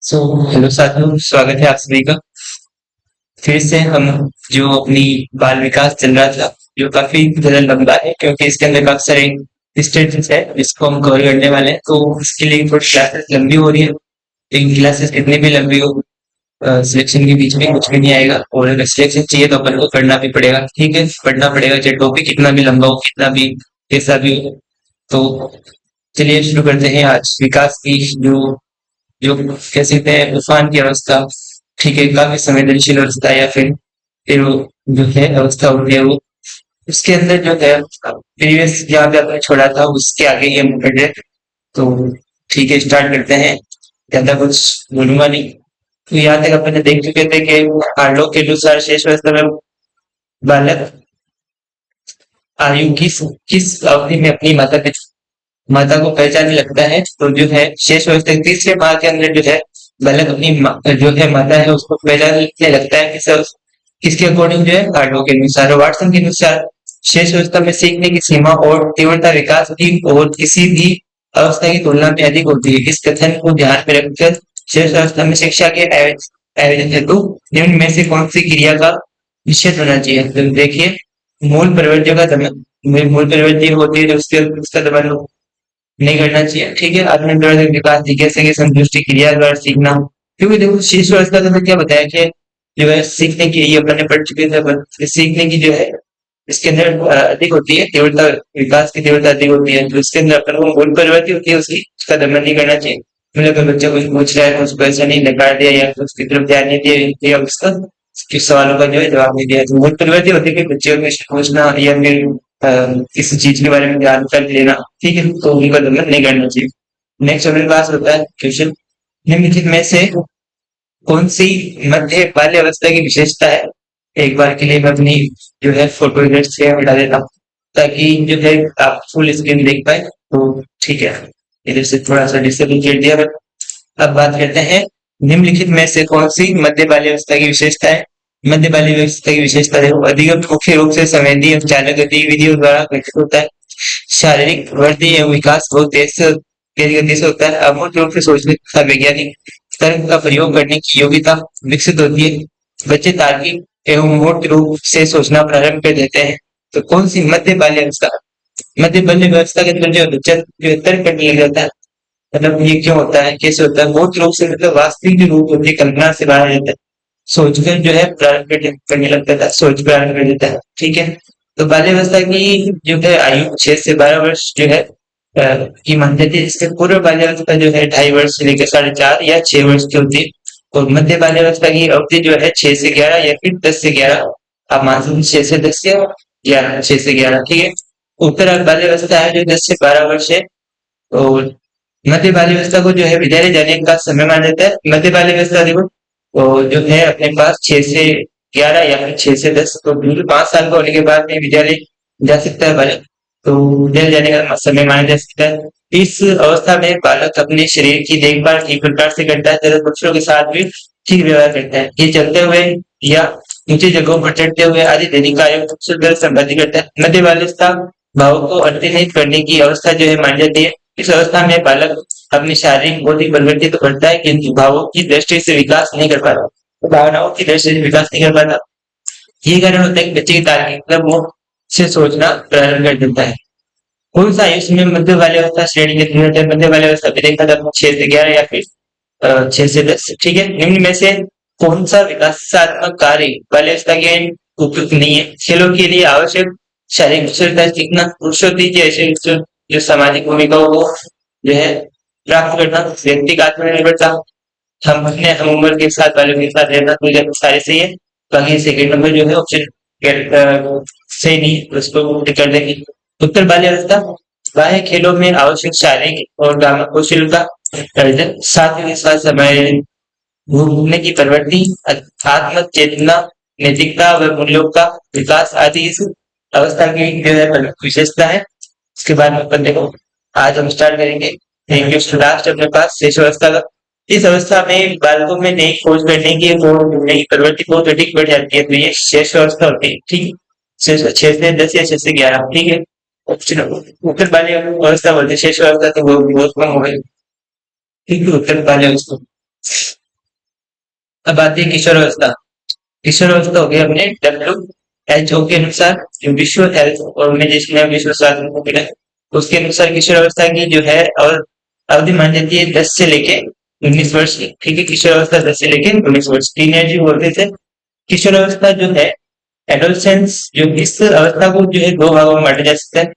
So hello साथियों, स्वागत है आप सभी का। फिर से हम जो अपनी बाल विकास चल रहा था, जो काफी ज़्यादा लंबा है क्योंकि इसके अंदर काफी सारे स्टेजेस है जिसको हम कवर करने वाले हैं। तो इसके लिए थोड़ी क्लासेस लंबी हो रही है, लेकिन क्लासेस कितनी भी लंबी हो, सिलेक्शन के बीच में कुछ भी नहीं आएगा। और अगर सिलेक्शन चाहिए तो अपन को पढ़ना भी पड़ेगा। ठीक है, पढ़ना पड़ेगा, चाहे टॉपिक कितना भी लंबा हो, कितना भी कैसा भी हो। तो चलिए शुरू करते हैं आज विकास की जो जो कह सकते हैं तूफान की अवस्था। ठीक है, काफी संवेदनशील अवस्था या फिर वो जो है अवस्था होती है वो, उसके अंदर जो है प्रीवियस जहाँ पे आपने छोड़ा था उसके आगे ये हम बढ़ रहे। तो ठीक है, स्टार्ट करते हैं। ज्यादा कुछ बोलूंगा नहीं। तो यहाँ तक अपन ने देख चुके थे कि आर्लोग के अनुसार शेष अवस्था में बालक आयु किस अवधि में अपनी माता को पहचानने लगता है। तो जो है शेष अवस्था के तीसरे माह के अंदर जो है बालक अपनी जो है माता है उसको पहचानने लगता है। किसके अकॉर्डिंग जो है कार्डो के अनुसार, वाटसन के अनुसार शेष अवस्था में सीखने की सीमा और तीव्रता विकास की और किसी भी अवस्था की तुलना में अधिक होती है। इस कथन को ध्यान में रखकर शेष अवस्था में शिक्षा के आयोजन हेतु निम्न में से कौन सी क्रिया का निषेध होना चाहिए। तो देखिए, मूल प्रवृत्तियों का दमन, मूल प्रवृत्ति होती है जो उसका दमन नहीं करना चाहिए। ठीक है, आत्मनिर्भर विकास जिज्ञासा की संतुष्टि क्रिया द्वारा सीखना। क्योंकि देखो शिशु अवस्था तो क्या बताया कि जो है सीखने की, ये अपने पढ़ चुके थे अपन, सीखने की जो है इसके अंदर अधिक होती है तीव्रता, विकास की तीव्रता अधिक होती है। तो इसके अंदर अपन को मूल प्रवृत्ति होती है उसकी, उसका दमन नहीं करना चाहिए। मतलब अगर बच्चा कुछ पूछ रहा है तो उसको ऐसा नहीं नकार दिया या फिर उसकी तरफ ध्यान नहीं दिया या उसका किस सवालों का जो है जवाब नहीं दिया। तो मूल प्रवृत्ति होती है कि बच्चे को पूछना या फिर किसी चीज के बारे में जानकारी लेना। ठीक है, तो उनका दमन नहीं करना चाहिए। नेक्स्ट हमारे पास होता है क्वेश्चन, निम्नलिखित में से कौन सी मध्य बाल्यावस्था की विशेषता है। एक बार के लिए मैं अपनी जो है फोटो इधर से हटा देता हूँ ताकि जो है आप फुल स्क्रीन देख पाए। तो ठीक है, इधर से थोड़ा सा डिसेबल कर दिया। अब बात करते हैं निम्नलिखित में से कौन सी मध्य बाल्यावस्था की विशेषता है। मध्य बाल्यावस्था की विशेषता देखो, अधिगम मुख्य रूप से संवेदी और चालक गतिविधियों द्वारा विकसित होता है। शारीरिक वृद्धि एवं विकास बहुत तेज गति से होता है। अमूर्त रूप से सोचने तथा वैज्ञानिक तर्क का प्रयोग करने की योग्यता विकसित होती है। बच्चे तार्किक एवं मूर्त रूप से सोचना प्रारंभ कर देते हैं। तो कौन सी मध्य बाल्यावस्था, मध्य बाल्यावस्था के अंदर जो बच्चा जो है तर्क करने लग जाता है। मतलब ये क्यों होता है, कैसे होता है, मूर्त रूप से मतलब वास्तविक जो रूप होती है कल्पना से बाहर जाता है, सोचकर जो है प्रारंभ करने लगता था, सोच प्रारंभ कर देता है। ठीक है, तो बाल्यावस्था की जो है आयु 6 से 12 वर्ष जो है की मानी जाती है। इसके पूर्व बाल्यावस्था जो है 2.5 वर्ष से लेकर 4.5 या 6 वर्ष की होती है। और मध्य बाल्यावस्था की अवधि जो है 6 से 11 या फिर 10 से 11। आप मान सकते 6 से 10 या 11, 6 से 11। ठीक है, उत्तर बाल्यावस्था है जो 10 से 12 वर्ष है। और मध्य बाल्यावस्था को जो है विद्यालय जाने का समय माना जाता है। मध्य बाल्यावस्था देखो तो जो है अपने पास 6 से 11 या फिर 6 से 10, तो बिल्कुल 5 साल का होने के बाद में विद्यालय जा सकता है बालक। तो विद्यालय जाने का समय माना जा सकता है। इस अवस्था में बालक अपने शरीर की देखभाल ठीक प्रकार से करता है तथा दूसरों के साथ भी ठीक व्यवहार करता है। ये चलते हुए या ऊंची जगहों पर चढ़ते हुए आदि दैनिक कार्यों को संपादित करता है। मध्य बाल्यावस्था भावों को अतिरहित करने की अवस्था जो है मानी जाती है। इस अवस्था में बालक अपनी शारीरिक बौद्धिक प्रवृत्ति तो करता है किंतु भावों की दृष्टि से विकास नहीं कर पाता। तो भावनाओं की दृष्टि से विकास नहीं कर पाता। ये कारण होता है कि बच्चे की तार्किक मतलब वो से सोचना प्रारंभ कर देता है। कौन सा आयुष में मध्य बाल्यावस्था श्रेणी के तहत है। मध्य बाल्यावस्था भी देखा था 6 से 11 या फिर 6 से 10। ठीक है, निम्न में से कौन सा विकासात्मक कार्य बाल्यावस्था के उपयुक्त नहीं है। खेलों के लिए आवश्यक शारीरिक कुशलता सीखना, पुरुषों की जैसे जो सामाजिक भूमिकाओं को जो है प्राप्त करना, व्यक्तिगत आत्मनिर्भरता, हम उम्र के साथ वालों के साथ रहना, तो जब सारे सही है। बाकी सेकंड नंबर जो है ऑप्शन सही नहीं, उसको टिक कर देंगे। उत्तर बाल्यावस्था बाह्य खेलों में आवश्यक शारीरिक और ग्रामक कौशल का अर्जन, साथ ही साथ समय घूमने की प्रवृत्ति, आत्म चेतना, नैतिकता व मूल्यों का विकास आदि इस अवस्था की जो है विशेषता है। इसके बाद में अपन देखो आज हम स्टार्ट करेंगे एक लास्ट अपने पास शेष अवस्था का। इस अवस्था में बालकों में नई खोज करने की और ढूंढने की प्रवृत्ति बहुत अधिक बढ़ जाती है। तो ये शेष अवस्था होती है। ठीक, 6 से 10 या 6 से 11। ठीक है, ऑप्शन उत्तर वाले अवस्था बोलते हैं, शेष अवस्था तो वो बहुत कम हो गई। ठीक है, उत्तर वाले अवस्था अब आती है किशोरावस्था। किशोरावस्था हो गया अपने WHO के अनुसार, जो विश्व हेल्थ ऑर्गेनाइजेशन है, विश्व स्वास्थ्य संगठन है, उसके अनुसार किशोरावस्था की जो है और अवधि मानी जाती है 10 से लेके 19 वर्ष की। ठीक है, किशोरावस्था 10 से लेके 19 वर्ष, टीनेज बोलते थे। किशोरावस्था जो है एडोलसेंस, जो इस अवस्था को जो है दो भागों में बांटा जा सकता है।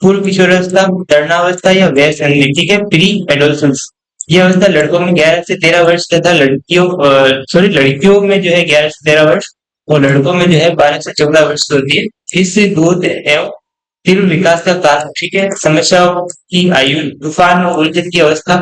पूर्व किशोरावस्था, तरुणावस्था या वयस्क संधि। ठीक है, प्री एडोलसेंस, ये अवस्था लड़कों में 11 से 13 वर्ष तथा लड़कियों में जो है 11 से 13 वर्ष और लड़कों में जो है 12 से 14 वर्ष की होती है। इस दूध एवं तीव्र विकास का काल। ठीक है, समस्याओं की आयु, तूफान और उलझन की अवस्था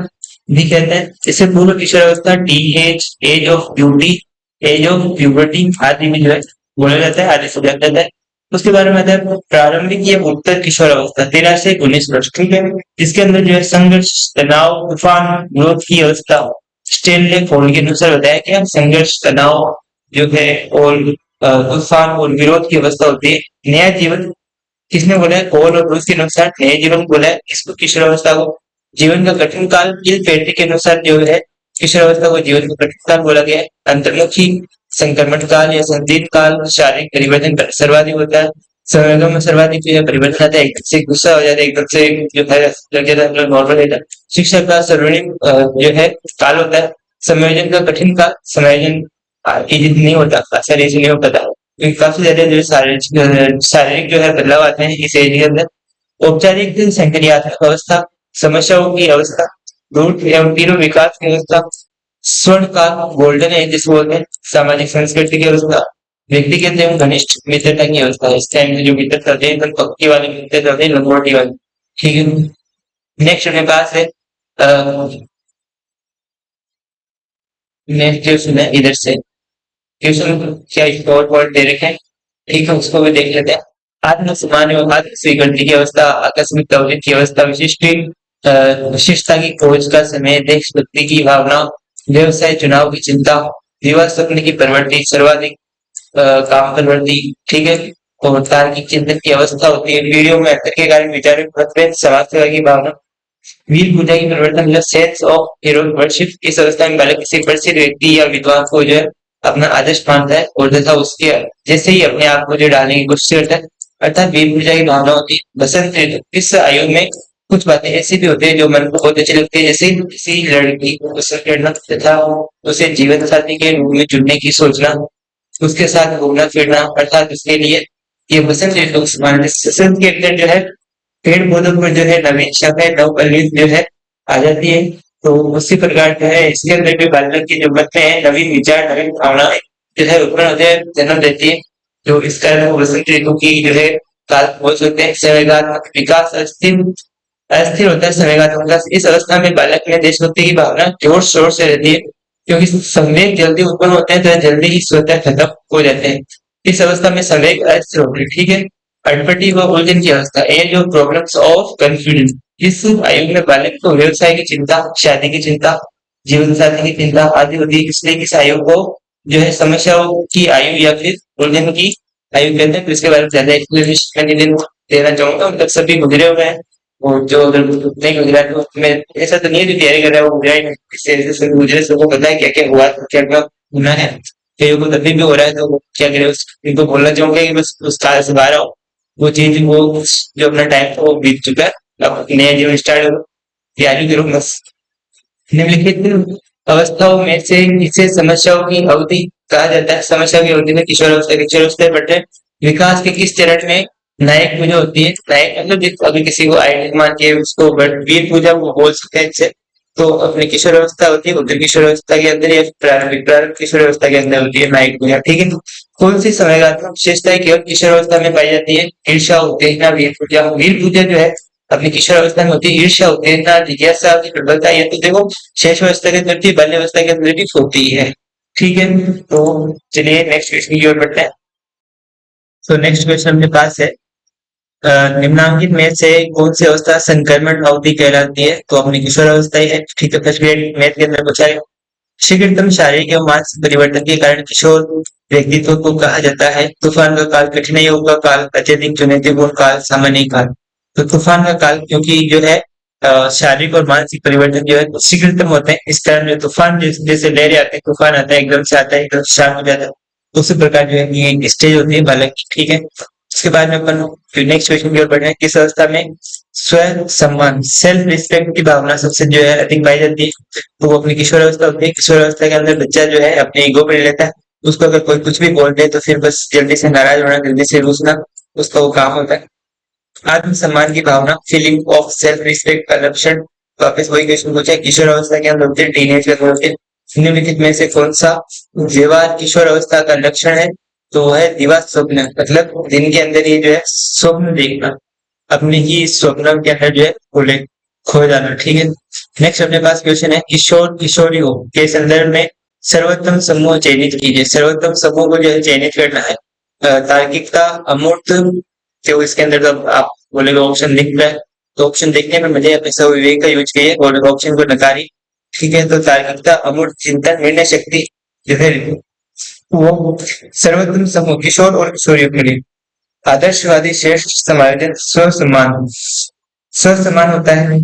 भी कहते हैं। इसे पूर्व किशोरावस्था, teen age, age of beauty, age of puberty आदि में जो है बोला जाता है, आदि से जाता है। उसके बारे में आता है प्रारंभिक या उत्तर किशोर अवस्था 13 से 19 वर्ष। ठीक है, इसके अंदर जो है संघर्ष, तनाव, तूफान, ग्रोथ की अवस्था। स्टेनले फोल्ड के अनुसार बताया कि संघर्ष, तनाव जो है और तूफान और विरोध की अवस्था होती है। नया जीवन किसने बोला है? कोल और ब्रूस के अनुसार नए जीवन बोला है इसको, किशोरावस्था को। जीवन का कठिन काल, किल पेटी के अनुसार जो है किशोरावस्था को जीवन का कठिन काल बोला गया है। अंतर्मुखी संक्रमण काल या संदिग्ध काल, शारीरिक परिवर्तन सर्वाधिक होता है। संवेगों में सर्वाधिक जो है परिवर्तन आता है, एकदम से गुस्सा हो जाता है, एकदम से जो है लग जाता है, नॉर्मल रहता है। शिक्षा का स्वर्णिम जो है काल होता है। समायोजन का कठिन काल, समायोजन इजी नहीं होता, आसानी से नहीं हो पाता, क्योंकि काफी ज्यादा जो है शारीरिक जो है बदलाव आते हैं इस एज के अंदर। औपचारिक संक्रियात्मक अवस्था, समस्याओं की अवस्था, रूट एवं तीव्र विकास की अवस्था। स्वर्ण काल, गोल्डन एज जिसको बोलते हैं। सामाजिक संस्कृति की अवस्था, व्यक्तिगत एवं घनिष्ठ मित्रता की अवस्था। इस टाइम में जो मित्रता होती है एकदम पक्की वाली मित्रता होती है, लंगोटी वाली। ठीक है, नेक्स्ट अपने पास है नेक्स्ट क्वेश्चन है इधर से। क्वेश्चन क्या शॉर्ट वर्ड दे रखे हैं, ठीक है, उसको भी देख लेते हैं। आत्म सम्मान एवं आत्म स्वीकृति की अवस्था, आकस्मिक तौहीद की अवस्था, विशिष्टता की खोज का समय, देशभक्ति की भावना, व्यवसाय चुनाव की चिंता, विवाह स्वप्न की प्रवृत्ति, सर्वाधिक काम प्रवृत्ति। ठीक है, और तार्किक चिंतन की अवस्था होती है। पीढ़ियों में अंतर के कारण विचारों की मतभेद, समाज सेवा की भावना, वीर पूजा की परिवर्तन मतलब सेंस ऑफ हीरोइक वर्शिप। इस अवस्था में बालक किसी प्रसिद्ध व्यक्ति या विद्वान को जो है अपना आदर्श मानता है और तथा उसके जैसे ही अपने आप को जो डालने की कोशिश करता है, अर्थात वीर पूजा की भावना होती है। बसंत ऋतु, इस आयु में कुछ बातें ऐसी भी होती है जो मन को बहुत अच्छी लगती है, जैसे किसी लड़की को पसंद करना तथा उसे जीवन साथी के रूप में चुनने की सोचना, उसके साथ घूमना फिरना, अर्थात उसके लिए ये बसंत ऋतु माना। बसंत के अंदर जो है पेड़ पौधों में जो है नवीन शाखाएं, नवकलवित जो है आ जाती है। तो उसी प्रकार जो है इसके अंदर भी बालक की जो बच्चे हैं, नवीन विचार, नवीन भावनाएं जो है उत्पन्न होते हैं, जन्म देती है। जो इस कारण वो बसंत ऋतु की जो है काल बोल सकते हैं। संवेगात्मक विकास अस्थिर अस्थिर होता है। संवेगात्मक विकास, इस अवस्था में बालक में देशभक्ति की भावना जोर शोर से रहती है, क्योंकि संवेग जल्दी उत्पन्न होते हैं तो जल्दी ही स्वतः खत्म हो जाते हैं। इस अवस्था में संवेग अस्थिर होते हैं। ठीक है, अटपटी व उलझन की अवस्था, age of problems of confusion. इस आयु में बालक को व्यवसाय की चिंता, शादी की चिंता, जीवन साथी की चिंता आदि होती है। इसलिए इस आयु को जो है समस्याओं की आयु या फिर उलझन की आयु कहते हैं। तो इसके बारे में ज्यादा एक्सप्लेनेशन देना चाहूंगा, मतलब सभी गुजरे हुए हैं, और जो अगर नहीं गुजरा तो मैं ऐसा तो नहीं है जो तैयारी कर रहा है वो गुजरा ही नहीं, इससे ऐसे गुजरे सबको पता है क्या क्या हुआ, क्या क्या होना है। कईयों को तभी भी हो रहा है तो क्या करें, उनको बोलना चाहूंगा कि बस उस काल से बाहर आओ, वो चीज वो जो अपना टाइम था वो बीत चुका है, अब नया जीवन स्टार्ट करो, तैयारी करो बस। निम्नलिखित अवस्थाओं में से इसे समस्याओं की अवधि कहा जाता है। समस्या की अवधि में किशोरावस्था, किशोरावस्था बढ़ते हैं। विकास के किस चरण में नायक पूजा होती है? नायक मतलब अगर किसी को आइडल मान के उसको वीर पूजा वो बोल सकते हैं इससे। तो अपनी किशोरावस्था होती है, उत्तर किशोरावस्था के अंदर या प्रारंभिक किशोरावस्था के अंदर होती है नायक पूजा। ठीक है, कौन सी संवेगात्मक विशेषताएं केवल किशोरावस्था में पाई जाती है? ईर्ष्या, उत्तेजना, वीर पूजा। वीर पूजा जो है अपनी किशोरावस्था में होती है। ईर्ष्या, उत्तेजना, जिज्ञासा की प्रबलता, ये तो देखो शैशवावस्था के अंदर भी, बाल्यावस्था के अंदर भी होती है। ठीक है, तो चलिए नेक्स्ट क्वेश्चन की ओर बढ़ते हैं। तो नेक्स्ट क्वेश्चन अपने पास है, निम्नांकित में से कौन सी अवस्था संक्रमण अवधि कहलाती है? तो अपनी किशोरावस्था ही है। ठीक है, फर्स्ट ग्रेड मैथ के अंदर पूछा है। शीघ्रतम शारीरिक एवं मानसिक परिवर्तन के कारण किशोर व्यक्तित्व को कहा जाता है। तूफान का काल, कठिनाइयों का काल, अत्यधिक चुनौतीपूर्ण काल, सामान्य काल। तो तूफान का काल, क्योंकि जो है शारीरिक और मानसिक परिवर्तन जो है शीघ्रतम होते हैं। इस कारण जो तूफान जैसे लहरें आते हैं, तूफान आता है एकदम से आता है एकदम शांत हो जाता है, उसी प्रकार जो है ये एक स्टेज होती है बालक की, ठीक है। उसके बाद में अपन नेक्स्ट क्वेश्चन की ओर बढ़े। किस अवस्था में स्वयं सम्मान सेल्फ रिस्पेक्ट की भावना सबसे जो है अधिक पाई जाती है? तो वो अपनी किशोर अवस्था होती है। किशोर अवस्था के अंदर बच्चा जो है अपने ईगो पे ले लेता है, उसको अगर कोई कुछ भी बोल दे तो फिर बस जल्दी से नाराज होना, जल्दी से रूसना उसका वो काम होता है। आत्मसम्मान की भावना फीलिंग ऑफ सेल्फ रिस्पेक्ट का लक्षण, वापस वही क्वेश्चन पूछा है, किशोर अवस्था के अंदर होते हैं, टीनेज के अंदर होते हैं। निम्नलिखित में से कौन सा व्यवहार किशोर अवस्था का लक्षण है? तो वो है दिवा स्वप्न, मतलब दिन के अंदर ये जो है स्वप्न देखना, अपने ही स्वप्न के अंदर जो है खोले खो जाना, ठीक है। नेक्स्ट अपने पास क्वेश्चन है, किशोर किशोरियों के संदर्भ में सर्वोत्तम समूह चयनित कीजिए। सर्वोत्तम समूह को जो है चयनित करना है। तार्किकता, अमूर्त, तो इसके अंदर जब आप बोलेगा ऑप्शन दिख रहा है तो ऑप्शन देखने में मुझे अपने सब विवेक का यूज किए और ऑप्शन को नकारी, ठीक है। तो तार्किकता, अमूर्त, चिंतन, निर्णय शक्ति जो है वो सर्वोत्तम समूह किशोर और किशोरियों के लिए। आदर्शवादी श्रेष्ठ समायोजन स्वसम्मान, स्वसम्मान होता है।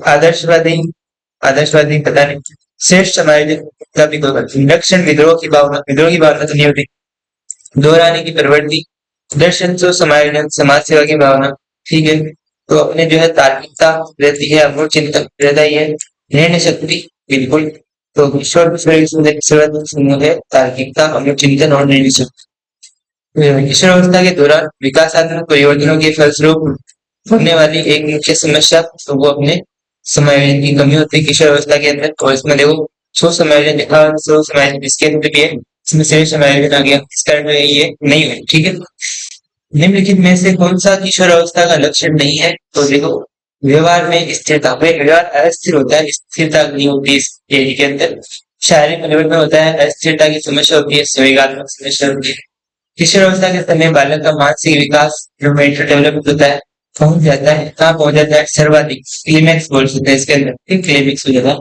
आदर्शवादी, आदर्शवादी पता नहीं। श्रेष्ठ समायोजन का भी कोई लक्षण, विद्रोह की भावना, विद्रोह की भावना तो नहीं होती। दोहराने की प्रवृत्ति, दर्शन तो समायोजन, समाज सेवा की भावना, ठीक है। तो अपने जो है तार्किकता रहती है, अमूर्त चिंतन रहता ही है, निर्णय शक्ति बिल्कुल। तो ईश्वर समूह है तार्किकता, अमूर्त चिंतन और निर्णय शक्ति। किशोरावस्था के दौरान विकासात्मक परिवर्तनों के फलस्वरूप होने वाली एक मुख्य समस्या तो वो अपने समायोजन की कमी होती है किशोरावस्था के अंदर। और इसमें देखो सो समायोजन लिखा, सो समायोजन इसके अंदर भी है, इसमें से समायोजन आ गया, इस कारण जो है ये नहीं है, ठीक है। निम्नलिखित में से कौन सा किशोर अवस्था का लक्षण नहीं है? तो देखो व्यवहार में स्थिरता, व्यवहार अस्थिर होता है, स्थिरता नहीं होती इस एज के अंदर। शारीरिक परिवर्तन होता है, अस्थिरता की समस्या होती है, संवेगात्मक समस्या होती है। किशोर अवस्था के समय बालक का मानसिक विकास जो मेंटल डेवलपमेंट होता है पहुंच जाता है, कहाँ पहुंच जाता है? सर्वाधिक क्लीमैक्स बोल सकते हैं इसके अंदर, ठीक, क्लीमैक्स हो जाता है।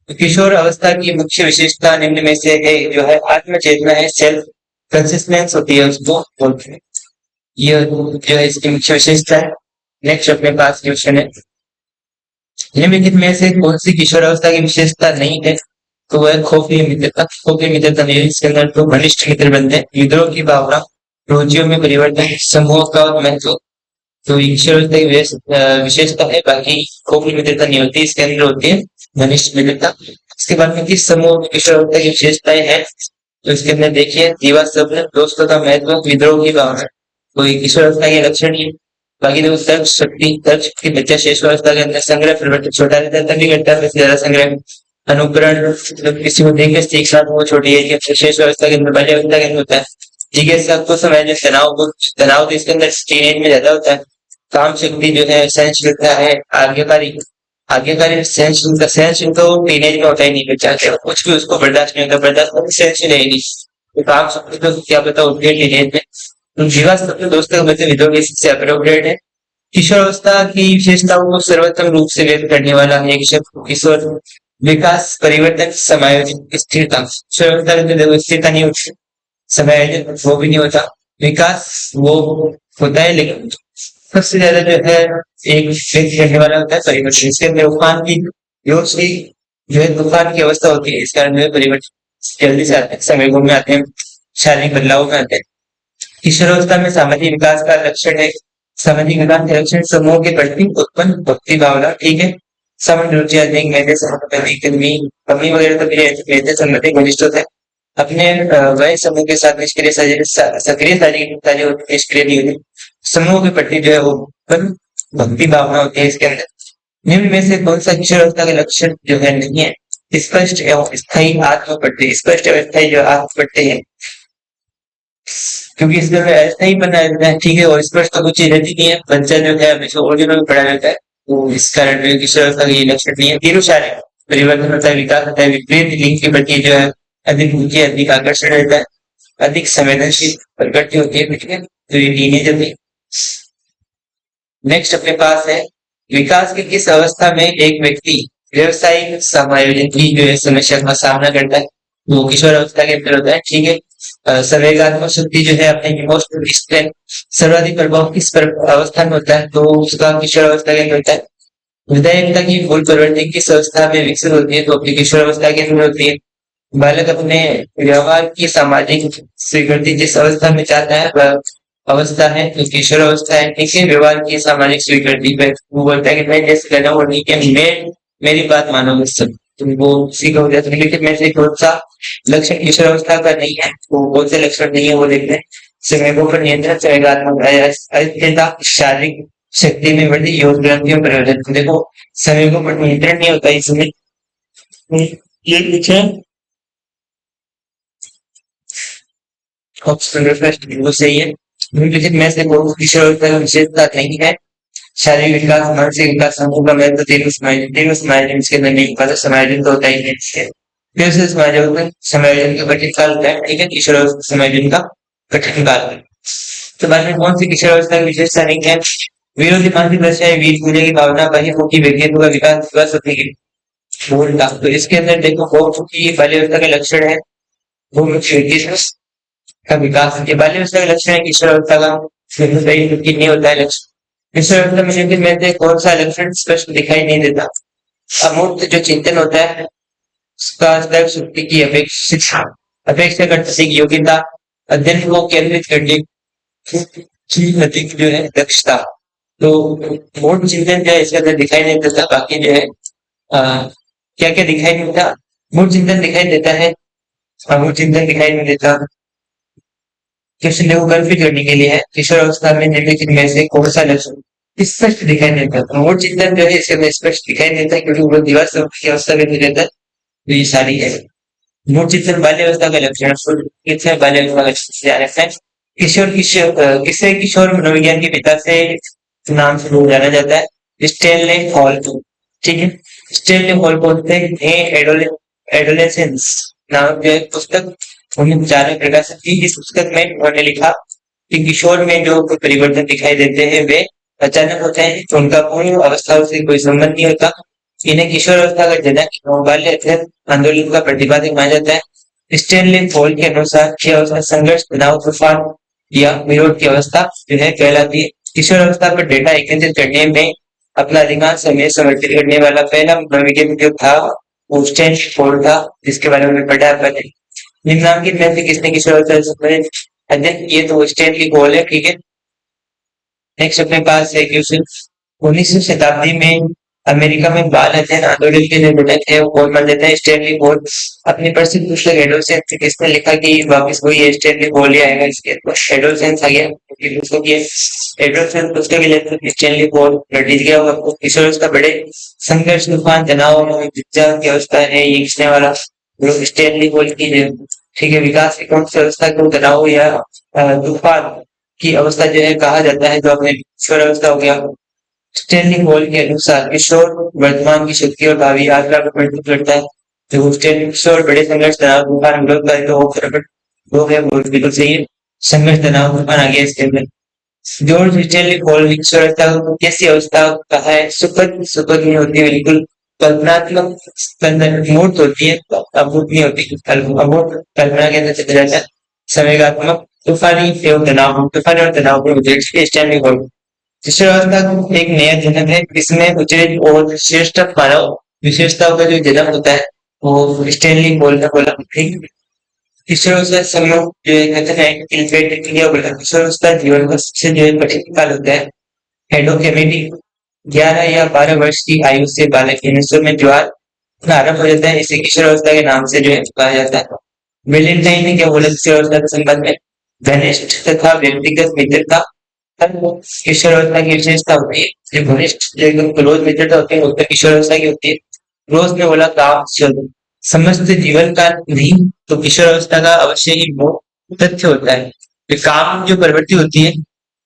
तो किशोर अवस्था की मुख्य विशेषता निम्न में से है, जो है आत्मचेतना है, सेल्फ कंसिस्टेंस होती है, उसको बोलते हैं। ये जो है इसकी मुख्य विशेषता है। नेक्स्ट अपने पास क्वेश्चन है, निम्नलिखित में से कौन सी किशोर अवस्था की विशेषता नहीं है? तो वह खोखली मित्रता, खोखली मित्रता नहीं है, इसके अंदर तो घनिष्ठ मित्र बनते हैं। विद्रोह की भावना, रुचियों में परिवर्तन, समूह का महत्व, तो किशोर अवस्था की विशेषता है, बाकी खोखली मित्रता नहीं होती, इसके अंदर होती है घनिष्ठ मित्रता। इसके बाद में किस समूह किशोर अवस्था की विशेषताएं हैं? तो इसके अंदर देखिए दीवा स्वप्न, दोस्तों का महत्व, विद्रोह की भावना, कोई किशोर अवस्था के लक्षण ही। बाकी देखो तर्क शक्ति बच्चा शेष अवस्था के अंदर संग्रह परिवर्तन छोटा रहता है तभी घटता है, ज्यादा संग्रह। अनुकरण, मतलब किसी को देख के सीखना, वो छोटी एज के शेष अवस्था के अंदर, बाल्य अवस्था के अंदर होता है। जिज्ञासा को समझने, तनाव तो इसके अंदर टीनेज में ज्यादा होता है। काम शक्ति जो है, सहनशीलता है, आज्ञाकारी, आज्ञाकारी सहनशीलता, सहनशील तो टीनेज में होता ही नहीं बच्चा, कुछ भी उसको बर्दाश्त नहीं होता, बर्दाश्त तो सहनशील है ही नहीं। तो काम शक्ति तो क्या पता होती है टीनेज में। जीवा सबके दोस्तों के बच्चे विद्रोह से अप्रोप्रिएट है। किशोर अवस्था की विशेषताओं को सर्वोत्तम रूप से व्यक्त करने वाला है किशोर विकास, परिवर्तन, समायोजन, स्थिरता। किशोर अवस्था में देखो स्थिरता नहीं होती, समायोजन वो भी नहीं होता, विकास वो होता है, लेकिन सबसे ज्यादा जो है एक व्यक्त करने वाला होता है परिवर्तन। इसके अंदर उफान की योजना जो है तूफान की अवस्था होती है, इस कारण जो है परिवर्तन जल्दी से आते हैं, संवेगों में आते हैं, शारीरिक बदलाव में आते हैं। किशोरावस्था में सामाजिक विकास का लक्षण है, सामाजिक विकास के लक्षण समूह के प्रति उत्पन्न भक्ति भावना, ठीक है। सामान्य रुचि अधिक, मेधे कमी वगैरह तो मेधे संगति घनिष्ठ होता है। अपने वह समूह के साथ निष्क्रिय सक्रिय निष्क्रिय नहीं होती, समूह के प्रति जो है वो उत्पन्न भक्ति भावना होती है इसके अंदर। निम्न में से कौन सा किशोरावस्था के लक्षण जो है नहीं है? स्पष्ट एवं स्थायी आत्मपट्टी, स्पष्ट एवं स्थायी जो आत्मपट्टी है, क्योंकि इसमें ऐसा ही बना रहता है, ठीक है। और स्पष्ट तो कुछ चीज रहती नहीं है, बच्चा जो है हमेशा ओरिजिनल में पढ़ा रहता है, तो इस कारण जो किशोरावस्था का ये लक्षण नहीं है। तीनों शारीरिक परिवर्तन होता है, विकास होता है, विपरीत लिंग के प्रति जो है अधिक रुचि, अधिक आकर्षण रहता है, अधिक संवेदनशील प्रकृति होती है, ठीक है। तो ये टीनेजर में। नेक्स्ट अपने पास है, विकास की किस अवस्था में एक व्यक्ति व्यवसायिक समायोजन की जो है समस्या का सामना करता है? वो किशोर अवस्था के अंदर होता है, ठीक है। संवेगात्मक शक्ति जो है अपने इमोशनल स्ट्रेंथ सर्वाधिक प्रभाव किस अवस्था में होता है? तो उसका किशोर अवस्था के अंदर होता है। विधायकता की मूल प्रवृत्ति किस अवस्था में विकसित होती है? तो अपनी किशोरावस्था के अंदर होती है। बालक अपने व्यवहार की सामाजिक स्वीकृति जिस अवस्था में चाहता है वह अवस्था है तो किशोरावस्था है। ठीक है, व्यवहार की सामाजिक स्वीकृति पे वो बोलता है कि मैं जैसे कहना वो ठीक है, मैं मेरी बात मानो मुझसे, तुम वो उसी का हो जाता है। लेकिन मैं से कौन सा लक्षण किशोरावस्था का नहीं है, वो कौन से लक्षण नहीं है वो देखते हैं। समय को पर नियंत्रण, संवेगात्मक अस्थिरता, शारीरिक शक्ति में वृद्धि, योग ग्रंथियों पर परिवर्तन। देखो समय को पर नियंत्रण नहीं होता इसमें, ये कुछ है ऑप्शन रिफ्रेश बिल्कुल सही है। निम्नलिखित में से कौन सी किशोरावस्था की विशेषता नहीं है? शारीरिक विकास, मानसिक विकास, समूह का महत्व, तीव्र समायोजन इसके अंदर नहीं होता, समायोजन तो होता ही नहीं इसके। फिर से समायोजन समायोजन का कठिन काल होता है। ठीक है, किशोरावस्था समायोजन का कठिन काल। तो बाद में कौन सी किशोरावस्था की विशेषता नहीं है? विरोधी मानसिक दशा, वीर पूरे की भावना, बहिर्मुखी व्यक्तित्व का विकास, विकास होती है बोलता। तो इसके अंदर देखो हो चुकी ये बाल्यावस्था के लक्षण है, वो व्यक्तित्व का विकास। ये बाल्यावस्था का लक्षण है किशोरावस्था का, फिर सही नहीं होता है लक्षण। किशोरावस्था में निम्नलिखित में से कौन सा लक्षण स्पष्ट दिखाई नहीं देता? अमूर्त जो चिंतन होता है उसका स्तर, सुक्ति की अपेक्षा अपेक्षा करते से योग्यता, अध्ययन को केंद्रित करने की अधिक जो है दक्षता। तो मूड चिंतन जो है इसके अंदर दिखाई नहीं देता। बाकी जो है क्या क्या दिखाई नहीं देता? मूड चिंतन दिखाई देता है, मूड चिंतन दिखाई नहीं देता। क्वेश्चन देखो कंफ्यूज करने के लिए है, किशोरावस्था में निम्नलिखित में से कौन सा लक्षण स्पष्ट दिखाई नहीं देता? मूड चिंतन जो है इसके अंदर स्पष्ट दिखाई नहीं देता क्योंकि वो दीवार की अवस्था में नहीं रहता। तो ये सारी है मूड चिंतन बाल्यावस्था का लक्षण। किससे बाल्यावस्था का लक्षण से आ रहा है? किसे किशोर मनोविज्ञान के पिता से नाम से लोग जाना जाता है? स्टेनले हॉल को। ठीक है, स्टेनले हॉल को एडोलेसेंस नामक जो है पुस्तक 1950 में प्रकाशित की। इस पुस्तक में उन्होंने लिखा कि किशोर में जो कोई परिवर्तन दिखाई देते हैं वे अचानक होते हैं, तो उनका पूर्ण अवस्था से कोई संबंध नहीं होता। इन्हें किशोरावस्था का जनक बाल्य अध्ययन आंदोलन का प्रतिपादक माना जाता है। स्टेनले हॉल के अनुसार यह अवस्था संघर्ष, तनाव, तूफान या विरोध की अवस्था जो है कहलाती है। किशोरावस्था पर डेटा एकत्रित करने में अपना अधिकांश समय समर्पित करने वाला पहला मनोविज्ञान जो था वो स्टेनले हॉल था, जिसके बारे में पढ़ा आपने। निम्नलिखित में से किसने किशोरावस्था से संबंधित अध्ययन? ये तो स्टेनले हॉल है। ठीक है, नेक्स्ट अपने पास है क्वेश्चन। 19वीं शताब्दी में अमेरिका में बाल अध्ययन आंदोलन के जो जनक है वो कौन मान लेते हैं? Stanley hall. अपनी प्रसिद्ध पुस्तक एडोलसेंस किसने लिखा कि वापस वही है स्टेनले हॉल ही आएगा इसके? एडोलसेंस आ गया क्योंकि पुस्तक ये एडोलसेंस पुस्तक लेकर स्टेनले हॉल नोटिस किया होगा आपको। किशोरावस्था बड़े संघर्ष, तूफान, तनाव और विचार की अवस्था है, ये किसने वाला स्टेनले हॉल की है। ठीक है, विकास की कौन सी अवस्था को तनाव या तूफान की अवस्था जो है कहा जाता है, जो अपने किशोरावस्था हो गया। स्टेनले हॉल के अनुसार किशोर वर्तमान की शक्ति और भावी यात्रा को प्रस्तुत करता है। जो किशोर बड़े संघर्ष, तनाव, तूफान, विरोध का तो वो है बिल्कुल सही है। संघर्ष, तनाव, तूफान आ गया इसके अंदर। जॉर्ज स्टेनले हॉल किशोरावस्था को कैसी अवस्था कहा है? सुखद सुखद नहीं होती बिल्कुल, कल्पनात्मक मूर्त होती है, अमूर्त नहीं होती, अमूर्त कल्पना के अंदर चला जाता है। संवेगात्मक, तूफानी एवं तनाव, तूफानी और तनाव को स्टेनले हॉल। किशोरावस्था एक नया जन्म है, इसमें उचित और श्रेष्ठ मानव विशेषताओं का जो जन्म होता है वो स्टेनले हॉल ने बोला। ठीक, किशोरावस्था समय जो है कहते हैं किशोरावस्था जीवन का सबसे जो है कठिन काल होता है। हेडोकेमिटी 11 या 12 वर्ष की आयु से बालक के नसों में ज्वार आरंभ हो जाता है, इसे किशोरावस्था के नाम से जो है कहा जाता है। वेलेंटाइन ने क्या बोला किशोरावस्था के संबंध में? घनिष्ठ तथा व्यक्तिगत मित्रता किशोरावस्था की विशेषता होती है। जो घनिष्ठ जो एकदम क्लोज मित्रता होती है वो किशोरावस्था की होती है। रोज ने बोला काम समस्त जीवन का नहीं, तो किशोरावस्था का अवश्य ही वो तथ्य होता है। तो काम जो प्रवृत्ति होती है,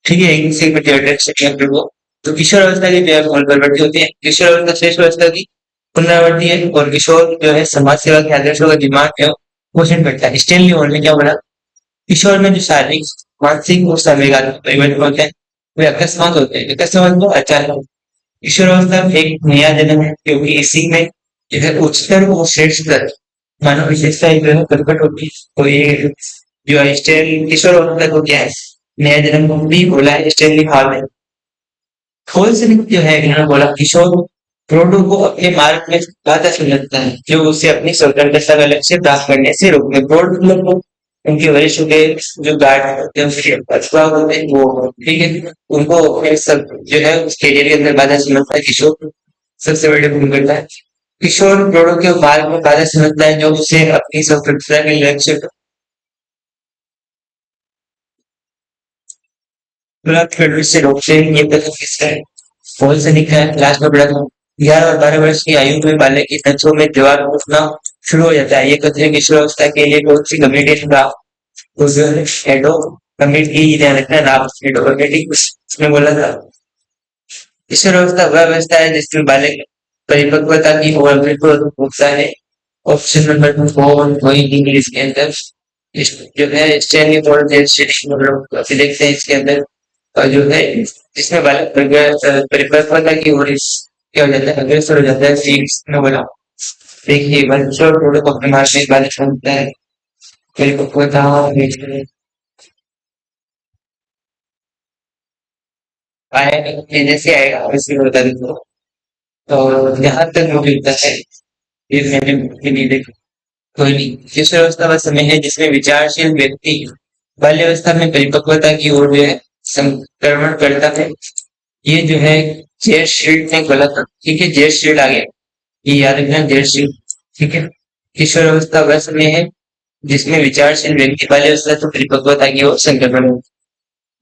ठीक है, वो तो किशोरावस्था की जो है मूल प्रवृत्ति होती है। किशोरावस्था श्रेष्ठ अवस्था की पुनरावृत्ति है और किशोर जो है समाज सेवा के आदर्शों का दिमाग है पोषण करता है। स्टेनली हॉल ने क्या बोला? किशोर में जो शारीरिक, मानसिक और संवेगात्मक परिवर्तन होते हैं वे अकस्मात होते हैं। अकस्मात को अचानक। किशोरावस्था एक नया जन्म है क्योंकि इसी में जो है उच्चतर और श्रेष्ठतर मानव विशेषताएं जो है प्रकट होती है। तो ये जो है किशोरावस्था को क्या है? नया जन्म भी बोला है स्टेनली हॉल ने। हॉल से जो है इन्होंने बोला किशोर रोडों को अपने मार्ग में बाधा समझता है जो उसे अपनी स्वतंत्रता का लक्ष्य प्राप्त करने से रोकने रोड मतलब वो उनके वरिष्ठ के जो गार्ड होते हैं उसके अथवा होते हैं वो ठीक है उनको अपने सब जो है उस कैरियर के अंदर बाधा समझता है किशोर सबसे बड़ी भूमिका है किशोर रोडों के मार्ग में बाधा समझता है जो उसे अपनी स्वतंत्रता के लक्ष्य प्राप्त करने से रोकते हैं ये कथन किसका है कौन से लिखा है क्लास में पढ़ा था 11 और 12 वर्ष की आयु में बालक की तंत्रों में जवाब उठना शुरू हो जाता है ये कथन किशोरावस्था के लिए कौन सी कम्युनिकेशन का हेडो कम्युनिटी ध्यान रखना नाम हेडो कम्युनिटी उसमें बोला था किशोरावस्था वह अवस्था है जिसमें बालक परिपक्वता की ओर बिल्कुल उठता है ऑप्शन नंबर 4 वही नहीं इसके अंदर जो है स्टैंडिंग मतलब देखते हैं इसके अंदर और जो है जिसमें बालक परिपक्वता की ओर क्या हो जाता है अग्रसर हो जाता है सीड्स में बोला देखिए बच्चों थोड़े को अपने मार्ग में बालक समझता है परिपक्वता आएगा जैसे आएगा वैसे बता देता हूँ तो जहाँ तक मुझे लगता है ये मैंने भी नहीं देखा कोई नहीं किशोरावस्था वह समय है जिसमें विचारशील व्यक्ति बाल्यावस्था में परिपक्वता की ओर जो है संक्रमण करता है ये जो है जेड शील्ड ने गलत ठीक है जेड शील्ड आ गया ये याद रखना जेड शील्ड ठीक है किशोरावस्था वह समय है जिसमें विचारशील व्यक्ति बाल्यावस्था से परिपक्वता की ओर संक्रमण होता है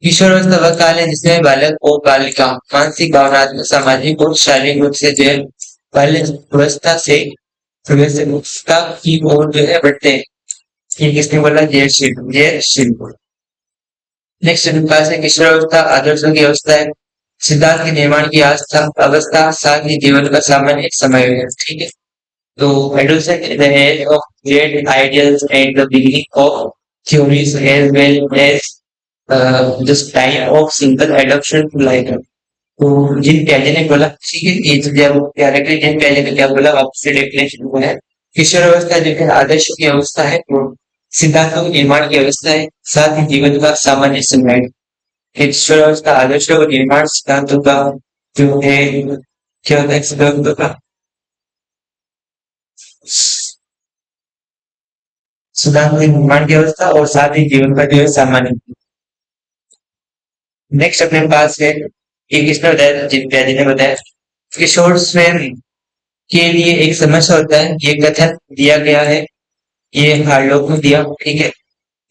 किशोरावस्था वह काल है जिसमें बालक और बालिका मानसिक भावनात्मक सामाजिक और शारीरिक रूप से जो है बाल्यावस्था से व्यवस्था की ओर जो है बढ़ते हैं ये किसने बोला Z shield Z shield next पास है किशोरावस्था आदर्शों की अवस्था है सिद्धांत के निर्माण की आस्था अवस्था साथ ही जीवन का सामान्य समय है ठीक है तो adolescent is the age of great ideals and the beginning of theories as well as just time of simple adoption to life तो जिन प्याजे ने बोला ठीक है ये तो जब डायरेक्टली जिन प्याजे ने क्या बोला आपसे डेफिनेशन हुआ है किशोरावस्था जो है आदर्शों की अवस्था है वो सिद्धांतों के निर्माण की अवस्था है साथ ही जीवन का सामान्य समय किशोरावस्था आदर्शों का निर्माण सिद्धांतों का जो है क्या होता है सिद्धांतों का सिद्धांत के निर्माण की अवस्था और साथ ही जीवन का जो है सामान्य नेक्स्ट अपने पास है ये किसने बताया जिन प्याजी ने बताया किशोर स्वयं के लिए एक समस्या होता है ये कथन दिया गया है ये हार्लोक ने दिया ठीक है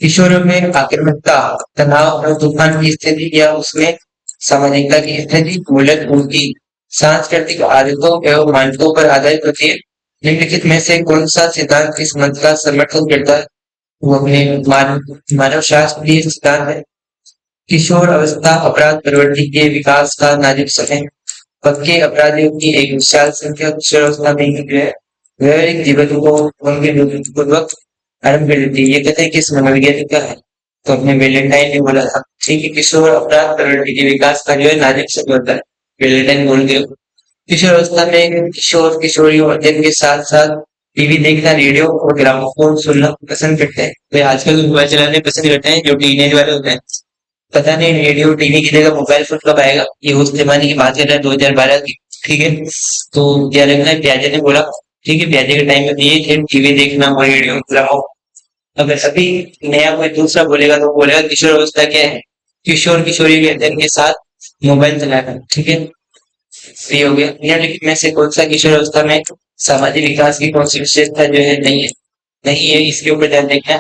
किशोरों में आक्रामकता तनाव और तूफान की स्थिति या उसमें सामाजिकता की स्थिति मूलत उनकी सांस्कृतिक आदतों एवं मानकों पर आधारित होती है निम्नलिखित में से कौन सा सिद्धांत इस मत का समर्थन करता है वो अपने मानव शास्त्रीय सिद्धांत है किशोर अवस्था अपराध प्रवृत्ति के विकास का नाजुक समय पक्के अपराधियों की एक विशाल संख्या किशोर अवस्था में जो है व्यवहारिक जीवन को उनके पूर्वक आरंभ कर देती है ये कहते हैं किस मनोवैज्ञानिक का है तो अपने वेलेंटाइन ने बोला था ठीक है किशोर अपराध प्रवृत्ति के विकास का जो है नाजुक समय होता है वेलेंटाइन बोल दिया किशोर अवस्था में किशोर किशोरियों अध्ययन के साथ साथ टीवी देखना रेडियो और ग्रामोफोन सुनना पसंद करते हैं वे आजकल मोबाइल चलाने पसंद करते हैं जो टीनेज वाले होते हैं पता नहीं रेडियो टीवी की जगह मोबाइल फोन कब आएगा ये उस जमाने की बात है 2012 की ठीक है तो क्या लगना है प्याजे ने बोला ठीक है प्याजे के टाइम में ये थे टीवी देखना और रेडियो लगाओ अगर अभी नया कोई दूसरा बोलेगा तो बोलेगा किशोर अवस्था क्या है किशोर किशोरी के अध्ययन के साथ मोबाइल चलाना ठीक है ये हो गया निम्नलिखित में से कौन सा किशोर अवस्था में सामाजिक विकास की कौन सी विशेषता जो है नहीं है इसके ऊपर ध्यान देना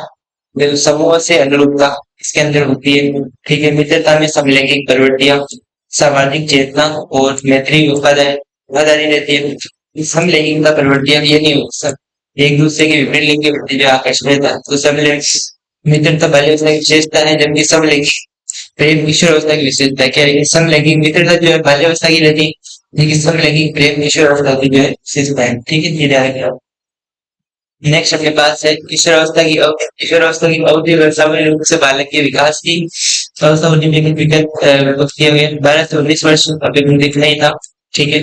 है समूह से अनुरूपता इसके अंदर होती है ठीक है मित्रता में समलैंगिक प्रवृत्तियां सामाजिक चेतना और मैत्री वफादारी रहती है समलैंगिकता प्रवृत्तियां ये नहीं हो सब एक दूसरे के विभिन्न लिंग के प्रति जो आकर्षण रहता है तो समलैंगिक मित्रता बाल्यावस्था की विशेषता है जबकि समलैंगिक प्रेम किशोरावस्था की विशेषता क्या है समलैंगिक मित्रता जो है बाल्यावस्था की रहती है लेकिन समलैंगिक प्रेम किशोरावस्था की जो है विशेषता है ठीक है धीरे आगे नेक्स्ट अपने पास है किशोरावस्था की अवधि सामान्य रूप से बालक के विकास की अवस्था होने में विकल्प किया गया 12 से 19 वर्ष अभी दिखना ही था ठीक है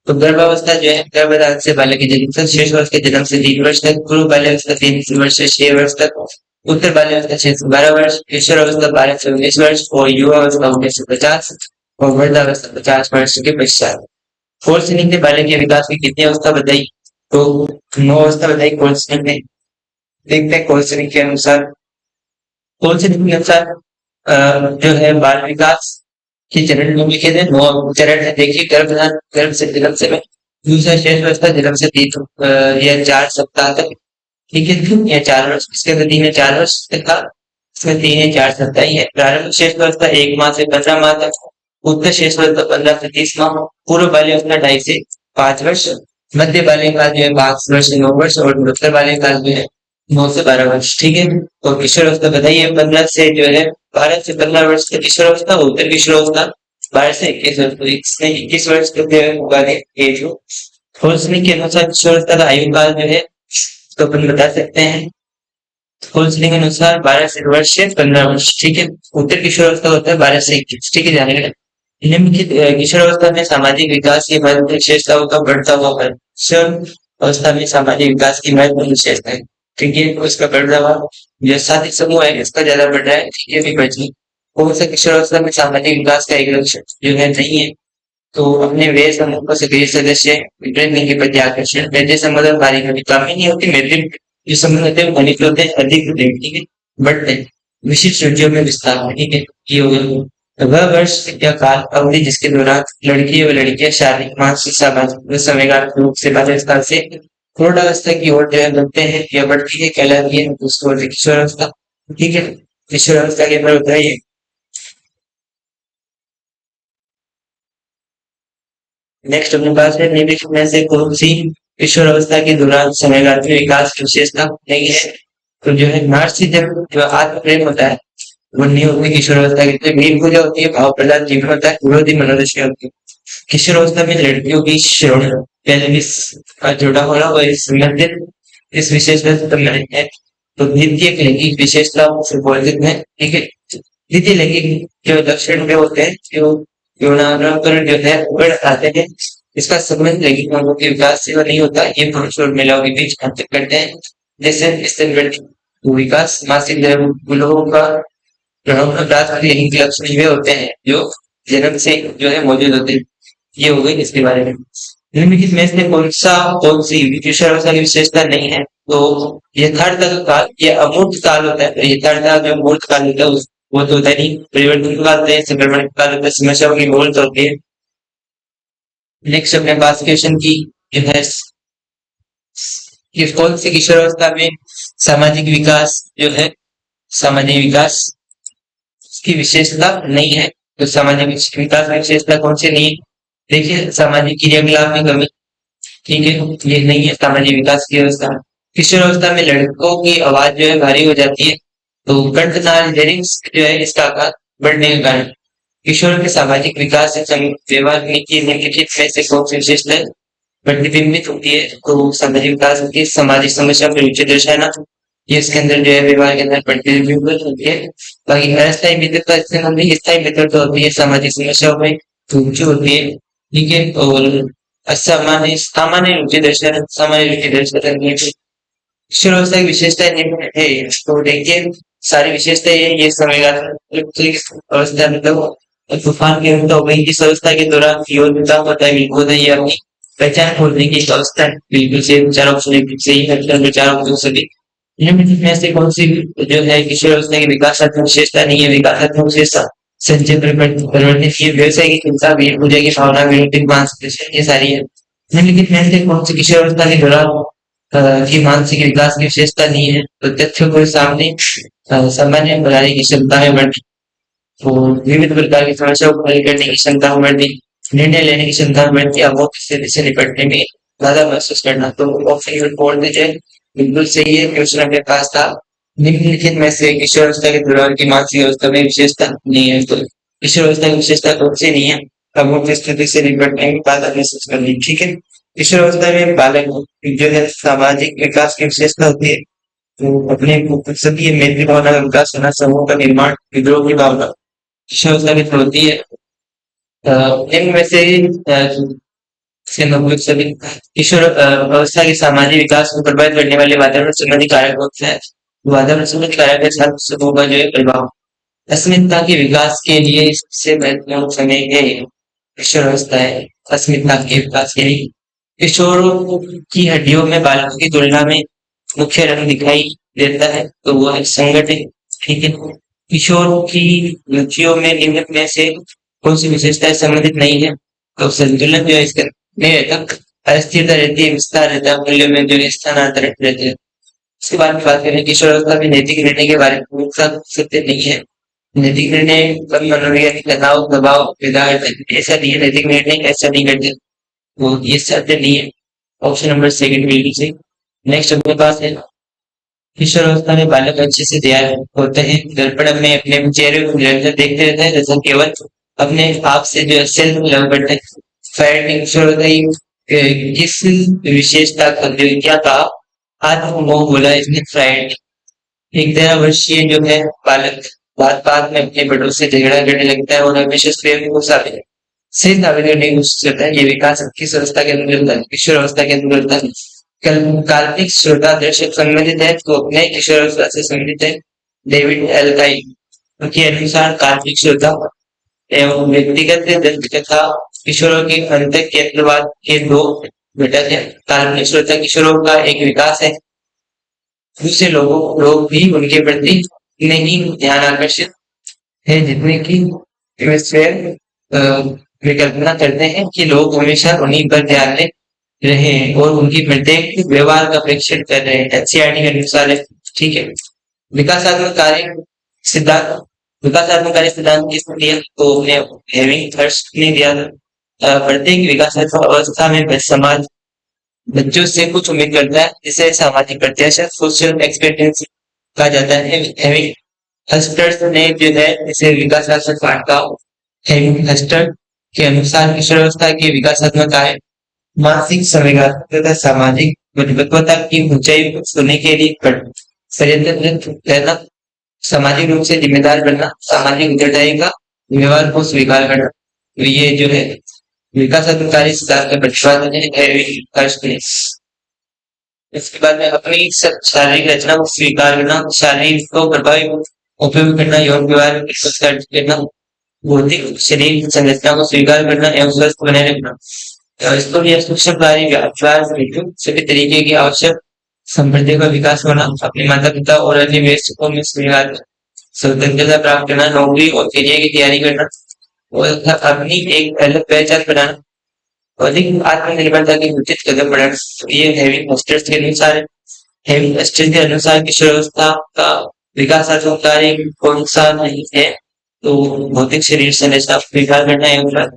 तो गर्भावस्था जो है गर्भधारण से बालक के जन्म तक 6 वर्ष के जन्म से 3 वर्ष तक पूर्व बाल्यावस्था 3 वर्ष से 6 वर्ष तक उत्तर बाल्यावस्था 6 से 12 वर्ष किशोरावस्था 12 से 19 वर्ष और युवा अवस्था 19 से 50 और वृद्धावस्था 50 वर्ष के पश्चात कोल्सनिंग ने बालक के विकास की कितनी अवस्था बताई? तो 9 अवस्था बताई कोल्सनिंग ने। देखते हैं कोल्सनिंग के अनुसार। कोल्सनिंग के अनुसार जो है बाल विकास के चरण निम्नलिखित है। 9 चरण है। देखिए, गर्भधारण, गर्भ से जन्म समय, दूसरा शेष अवस्था जन्म से 3 या 4 सप्ताह तक, ठीक है, या 4 वर्ष, इसके अंदर 3 या 4 वर्ष तक का, इसमें 3 या 4 सप्ताह ही है। प्रारंभिक शेष अवस्था 1 माह से 15 माह तक, उत्तर शेष अवस्था 15 से 30 माह, पूर्व बाल्यवस्था 2.5 से 5 वर्ष, मध्य बाल्यकाल जो है 5 वर्ष से 9 वर्ष, और उत्तर बाल्यकाल जो है 9 से 12 वर्ष, ठीक है। तो किशोर अवस्था बताइए, 15 से जो है 12 से 15 वर्ष तक किशोर अवस्था, उत्तर किशोर अवस्था 12 से 21 वर्ष, तो इसमें 21 वर्ष तक जो है होगा ये जो होल्सनिंग के अनुसार किशोर अवस्था का आयु काल जो है, तो अपन बता सकते हैं होल्सनिंग के अनुसार 12 से वर्ष से 15 वर्ष, ठीक है। उत्तर किशोर अवस्था होता है 12 से 21, ठीक है, जानेगा। निम्नलिखित किशोर अवस्था में सामाजिक विकास की महत्वपूर्ण विशेषताओं का बढ़ता हुआ फल। किशोर अवस्था में सामाजिक विकास की महत्वपूर्ण विशेषता है, ठीक है, उसका बढ़ रहा जो साथी समूह है इसका ज्यादा बढ़ रहा है, ठीक है, विभाजन। कौन सा किशोर अवस्था में सामाजिक विकास का एक लक्ष्य जो है नहीं है? तो अपने वे समूह को सक्रिय सदस्य, विपरीत लिंग के प्रति आकर्षण, वैद्य संबंध और कार्य की कमी नहीं होती, मैत्री जो संबंध होते हैं घनिष्ठ होते हैं, अधिक होते हैं, ठीक है, बढ़ते हैं। विशिष्ट रुचियों में विस्तार, ठीक है, ये हो गया। वह वर्ष या काल अवधि जिसके दौरान लड़की और लड़कियां शारीरिक, मानसिक, सामाजिक व समयगात रूप से बाल्यावस्था से प्रौढ़ावस्था की ओर जो है बढ़ते हैं या बढ़ती है, कहलाती है उसको किशोरावस्था, ठीक है। किशोरावस्था के अंदर होता है ये। नेक्स्ट अपने पास है, निम्नलिखित में से कौन सी किशोर अवस्था के दौरान समयगात में विकास की विशेषता नहीं है? तो जो है नार्सिसिज्म, जो आत्म प्रेम होता है, वो नहीं होती किशोर अवस्था के अंदर। मीन पूजा होती है, भाव प्रदान जीवन होता है, विरोधी मनोदशा होती है। किशोर अवस्था में लड़कियों की श्रवण पेल्विस का जुड़ा होना और संबंधित इस विशेषता से संबंधित है। तो द्वितीय लैंगिक विशेषताओं से बोधित है, ठीक है। द्वितीय लैंगिक जो लक्षण में होते हैं, जो यौनाकरण जो है बढ़ आते हैं, इसका संबंध लैंगिक अंगों के विकास से नहीं होता, ये पुरुष और महिलाओं के बीच अंतर करते हैं। जैसे स्तनग्रंथि विकास, मासिक लोगों का लैंगिक लक्षण वे होते हैं जो जन्म से जो है मौजूद होते हैं। ये हो गई इसके बारे में। निम्नलिखित में से कौन सी किशोरावस्था की विशेषता नहीं है? तो यथार्थ काल या अमूर्त काल होता है। यथार्थ जो मूर्त काल होता है वो तो होता नहीं, परिवर्तन काल होता है, संक्रमण काल होता है, समस्याओं की मूर्त होती है। नेक्स्ट अपने पास क्वेश्चन की जो है कि कौन सी किशोरावस्था में सामाजिक विकास जो है, सामाजिक विकास की विशेषता नहीं है? तो सामाजिक विकास में विशेषता कौन सी नहीं है? देखिए, सामाजिक क्रियाकलाप में कमी, ठीक है, ये नहीं है सामाजिक विकास की अवस्था। किशोर अवस्था में लड़कों की आवाज जो है भारी हो जाती है, तो कंठनाल जेरिंक्स जो है इसका आकार बढ़ने के कारण। किशोर के सामाजिक विकास से व्यवहार नीति निम्नलिखित में से कौन सी विशेषता है प्रतिबिंबित होती है? तो सामाजिक विकास होती है सामाजिक समस्या पर रुचि दर्शाना, ये इसके अंदर जो है व्यवहार के अंदर प्रतिबिंबित होती है। बाकी अस्थायी मित्रता, इसके अंदर स्थायी मित्रता होती है, सामाजिक समस्याओं में रुचि होती है, ठीक है। और असामान्य सामान्य रुचि दर्शन, सामान्य रुचि दर्शन किशोरावस्था की विशेषता निम्न है। तो देखिए, सारी विशेषता ये समझेगा अवस्था मतलब तूफान के अंत हो गई। इस अवस्था के दौरान योग्यता होता है, बिल्कुल ये अपनी पहचान खोलने की अवस्था है, बिल्कुल से चारों सही है, चारों सभी निम्नलिखित में से कौन सी जो है किशोर अवस्था की विकासात्मक विशेषता नहीं है? विकासात्मक विशेषता संचय परिवर्तन की व्यवसाय की चिंता, वीर पूजा की भावना, विरोधी मानसिक, ये सारी है। निम्नलिखित में से कौन सी किशोर अवस्था के दौरान की मानसिक विकास की विशेषता नहीं है? तो तथ्यों को सामने सामान्य बनाने की क्षमता में बढ़ती, तो विविध प्रकार की समस्याओं को हल करने की क्षमता में बढ़ती, निर्णय लेने की क्षमता में बढ़ती, अमोघ स्थिति से निपटने में ज्यादा महसूस करना। तो ऑप्शन बोल दीजिए, बिल्कुल सही है, क्वेश्चन आपके पास था। निम्नलिखित में से किशोर अवस्था के दौरान की मानसिक अवस्था में विशेषता नहीं है? तो किशोर अवस्था की विशेषता कौन सी नहीं है? अमोघ स्थिति से निपटने में ज्यादा महसूस करनी, ठीक है। किशोर अवस्था में बालक जो है सामाजिक विकास की विशेषता होती है, तो अपने सभी मैत्री भावना का विकास होना, समूह का निर्माण, विद्रोह की भावना किशोर अवस्था में होती है। इनमें से सभी किशोर अवस्था के सामाजिक विकास को प्रभावित करने वाले वातावरण संबंधी कारक होते हैं। वातावरण संबंधी कारक के साथ समूह का जो है प्रभाव अस्मिता के विकास के लिए सबसे महत्वपूर्ण समय है। किशोरावस्था है अस्मिता के विकास के लिए। किशोरों की हड्डियों में बालकों की तुलना में मुख्य रंग दिखाई देता है तो वो है संगठित। ठीक है, किशोरों की रुचियों में निम्न में से कौन सी विशेषताएं संबंधित नहीं है? तो संतुलन जो है इसका नहीं रहता, अस्थिरता रहती है, विस्तार रहता है, मूल्य में जो है स्थानांतरण रहते हैं। उसके बाद में बात करें किशोरावस्था में नैतिक निर्णय के बारे में सत्य नहीं है। नैतिक निर्णय कभी मनोवैज्ञानिक तनाव दबाव विदायक ऐसा नहीं है, नैतिक निर्णय ऐसा नहीं करते, वो ये सत्य नहीं है। ऑप्शन नंबर सेकंड बिल्कुल सही। नेक्स्ट अपने पास है किशोरावस्था में बालक अच्छे से तैयार होते हैं, दर्पण में अपने चेहरे को निरंतर देखते रहते हैं जैसा केवल अपने आप से जो है सेल्फ लव करते हैं। फ्राइड किशोरावस्था किस विशेषता का क्या कहा? आत्ममोह बोला इसने फ्राइड। एक 13 वर्षीय जो है बालक बात बात में अपने बड़ों से झगड़ा करने लगता है और हमेशा स्वयं को सही साबित करने की कोशिश करता है। ये विकास किस अवस्था के अंदर होता है? किशोर अवस्था के अंदर होता है। काल्पनिक श्रोता दर्शक संबंधित है तो अपने किशोर अवस्था से संबंधित है। डेविड एल्काइन के अनुसार काल्पनिक श्रोता एवं व्यक्तिगत दर्द तथा किशोरों के अंत केंद्रवाद के दो घटक है। काल्पनिक श्रोता किशोरों का एक विकास है, दूसरे लोग भी उनके प्रति नहीं ध्यान आकर्षित है जितने की वे स्वयं विकल्पना करते हैं कि लोग हमेशा उन्हीं पर ध्यान दे रहे हैं और उनकी प्रत्येक व्यवहार का परीक्षण कर रहे हैं। एनसीईआरटी के अनुसार है। ठीक है, विकासात्मक कार्य सिद्धांत विकासात्मक कार्य सिद्धांत किसने दिया? तो हेविंग थर्स्ट ने दिया था। प्रत्येक विकासात्मक अवस्था में समाज बच्चों से कुछ उम्मीद करता है जिसे सामाजिक प्रत्याशा सोशल एक्सपेक्टेंसी कहा जाता है। हेविंग हस्टर्स ने जो है इसे विकासात्मक पाठ का हेविंग हस्टर के अनुसार किशोरावस्था के विकासात्मक कार्य मानसिक संवेदना तथा सामाजिक परिपक्वता की ऊंचाई को छूने के लिए प्रयत्नरत रहना, सामाजिक रूप से जिम्मेदार बनना, सामाजिक उत्तरदायी का व्यवहार को स्वीकार करना। तो ये जो है विकासात्मक कार्य सिद्धांत का प्रतिपादन है हेविंग हर्स्ट ने। इसके बाद में अपनी शारीरिक रचना को स्वीकार करना, शारीरिक को प्रभावी उपयोग करना, योग व्यवहार करना, भौतिक शरीर संरचना को स्वीकार करना एवं स्वस्थ बनाए रखना। इसको भी सूक्ष्म सभी तरीके की आवश्यक संपत्ति का विकास होना, अपने माता पिता और अन्य वयस्कों में स्वीकार स्वतंत्रता प्राप्त करना, नौकरी और करियर की तैयारी करना और अपनी एक अलग पहचान बनाना, अधिक आत्मनिर्भरता की उचित कदम बढ़ाना। ये हेविंग हस्टर्स के अनुसार है। हेविंग हस्टर्स के अनुसार किशोरावस्था का विकासात्मक कार्य कौन सा नहीं है? तो भौतिक शरीर संरचना स्वीकार करना है।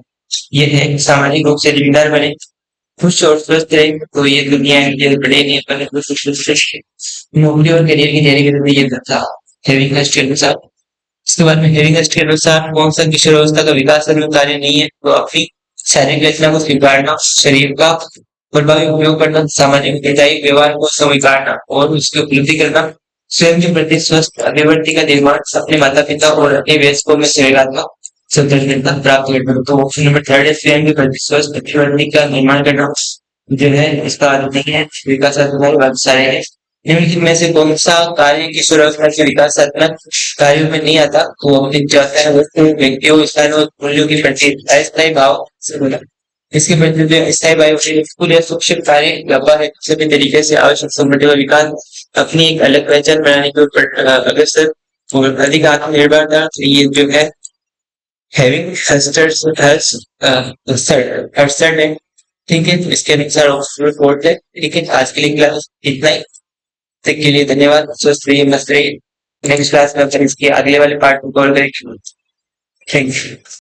ये है सामाजिक रूप से जिम्मेदार बने, खुश और स्वस्थ रहे तो ये दुनिया बढ़ेगी। नौकरी और करियर की तैयारी करने ये था हेविंग हस्ट के अनुसार। इसके बाद में हेविंग हस्ट के अनुसार कौन सा किशोरावस्था का विकास कार्य नहीं है? तो अपनी शारीरिक रचना को स्वीकारना, शरीर का प्रभावी उपयोग करना, सामाजिक वैचारिक व्यवहार को स्वीकारना और उसकी उपलब्धि करना, स्वयं के प्रति स्वस्थ अभिवृत्ति का निर्माण, अपने माता पिता और अपने वयस्कों में सवेगात्मक स्वतंत्रता प्राप्त करना। तो ऑप्शन नंबर थर्ड है स्वयं के प्रति स्वस्थ अभिवृत्ति का निर्माण करना जो है इसका अर्थ नहीं है। विकासात्मक बहुत सारे हैं, निम्नलिखित में से कौन सा कार्य किशोरावस्था के विकासात्मक कार्यों में नहीं आता? तो अपने व्यक्तियों स्थानों और मूल्यों के प्रति अस्थायी भाव से बोला। इसके प्रति जो स्थायी भाव पूरे सूक्ष्म कार्य लंबा है, सभी तरीके से आवश्यक संपत्ति का विकास, अपनी एक अलग पहचान बनाने के ऊपर अग्रसर और अधिक आत्मनिर्भरता। ये जो है हैविंग हस्टर्स है। ठीक है, इसके अनुसार ऑक्सफोर्ड कोर्ट है। ठीक है, आज के लिए क्लास इतना ही। तक के लिए धन्यवाद। स्वस्थ रहिए, मस्त रहिए। नेक्स्ट क्लास में अपन इसके अगले वाले पार्ट को कवर करेंगे। Thank you.